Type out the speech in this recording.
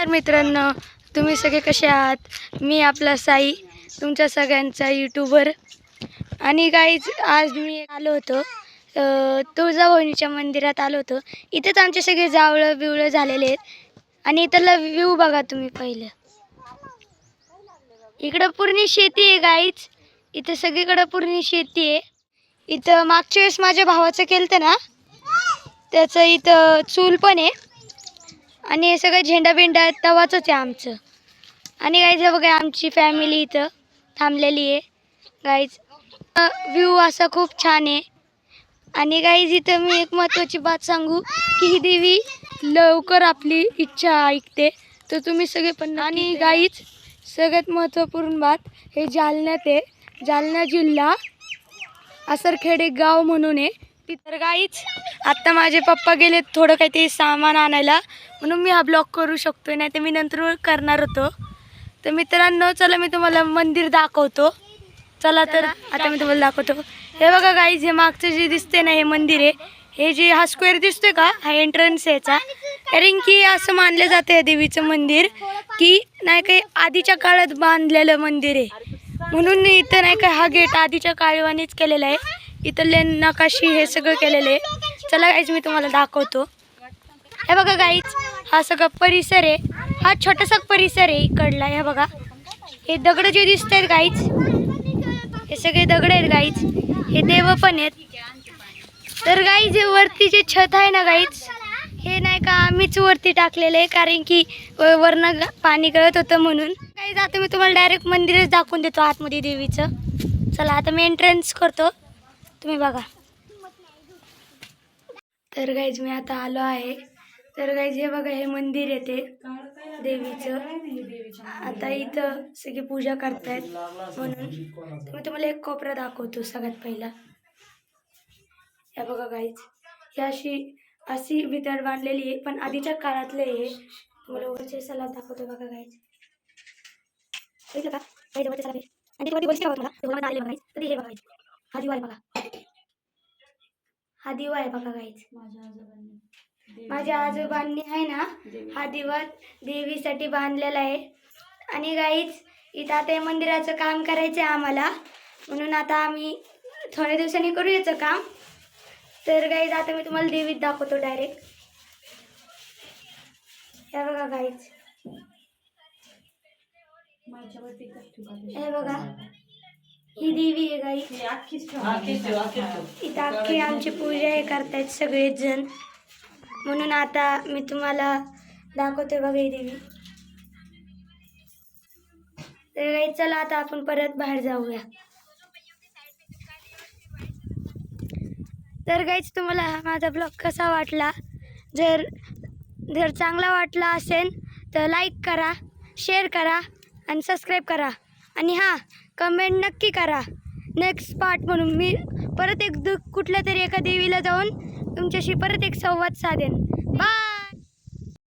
नमस्कार मित्रांनो, तुम्ही सगळे कसे आहात? मी आपला साई, तुमच्या सगळ्यांचा यूट्यूबर. आणि गाईज आज मी आलो होतो तुळजाभवानीच्या मंदिरात आलो होतो. इथेच आमचे सगळे जावळं बिवळं झालेले आहेत. आणि इथला व्ह्यू बघा तुम्ही पहिलं. इकडं पूर्ण शेती आहे गाईज, इथं सगळीकडं पूर्ण शेती आहे. इथं मागच्या वेळेस माझ्या भावाचं केलं ना, त्याचं इथं चूल पण आहे. आणि हे सगळं झेंडा बिंडा तवाचंच आहे आमचं. आणि गाईज हे बघा आमची फॅमिली इथं थांबलेली आहे. गाईज व्ह्यू असा खूप छान आहे. आणि गाईज इथं मी एक महत्त्वाची बात सांगू की ही देवी लवकर आपली इच्छा ऐकते, तर तुम्ही सगळे पण. आणि गाईज सगळ्यात महत्त्वपूर्ण बात, हे जालन्यात आहे. जालना जिल्हा असरखेड गाव म्हणून आहे. तर गाईच आत्ता माझे पप्पा गेले थोडं काहीतरी सामान आणायला, म्हणून मी हा ब्लॉग करू शकतो, नाही तर मी नंतर करणार होतो. तर मित्रांनो चला मी तुम्हाला मंदिर दाखवतो. चला तर आता मी तुम्हाला दाखवतो. हे बघा गाईज, हे मागचं जे दिसते ना हे मंदिर आहे. हे जे हा स्क्वेअर दिसतोय का, हा एंट्रन्स याचा. कारण की असं मानलं जातं हे देवीचं मंदिर की नाही काही आधीच्या काळात बांधलेलं मंदिर आहे, म्हणून इथं नाही का हा गेट आधीच्या काळानेच केलेला आहे. इथले नकाशी हे सगळं केलेलं आहे. चला गाईज मी तुम्हाला दाखवतो. हे बघा गाईज, हा सगळा परिसर आहे. हा छोटासा परिसर आहे इकडला. हे बघा हे दगड जे दिसत आहेत गाईज, हे सगळे दगड आहेत गाईज. हे देव पण आहेत. तर गाईज हे वरती जे छत आहे ना गाईज, हे नाही का आम्हीच वरती टाकलेलं आहे, कारण की वरनं पाणी गळत होतं म्हणून. गाईज आता मी तुम्हाला डायरेक्ट मंदिरच दाखवून देतो आतमध्ये देवीचं. चला आता मी एंट्रन्स करतो, तुम्ही बघा. तर गाईज मी आता आलो आहे. तर गाईज हे बघा हे मंदिर येते देवीचं. आता इथं सगळी पूजा करतायत, म्हणून मी तुम्हाला एक कोपरा दाखवतो सगळ्यात पहिला. हे बघा गाईज, ही अशी भितर बांधलेली आहे, पण आधीच्या काळातले आहे. तुम्हाला वरचे सला दाखवतो बघा गाईज. बघितलं का काही जवळचे सला, आणि ते वरती बघा तुम्हाला आले बघा. तर हे बघा हा दिवा आहे बघा, हा दिवा आहे बघा गाईज. माझ्या आजोबांनी आहे ना हा दिवा देवीसाठी बांधलेला आहे. आणि गाईज इथं आता या मंदिराचं काम करायचं आहे आम्हाला, म्हणून आता आम्ही थोड्या दिवसांनी करू याचं काम. तर गाईज आता मी तुम्हाला देवीत दाखवतो डायरेक्ट. हे बघा गाईज, हे बघा ही देवी आहे गाईज. इथं अख्खी आमची पूजा हे करतायत सगळेच जण, म्हणून आता मी तुम्हाला दाखवते बघा ही देवी. तर गाईज चला आता आपण परत बाहेर जाऊया. तर गाईज तुम्हाला माझा ब्लॉग कसा वाटला? जर चांगला वाटला असेल तर लाईक करा, शेअर करा आणि सबस्क्राईब करा. आणि हां, कमेंट नक्की करा नेक्स्ट पार्ट म्हणून. मी परत एक कुठल्या तरी एका देवीला जाऊन तुमच्याशी परत एक संवाद साधेन. बाय.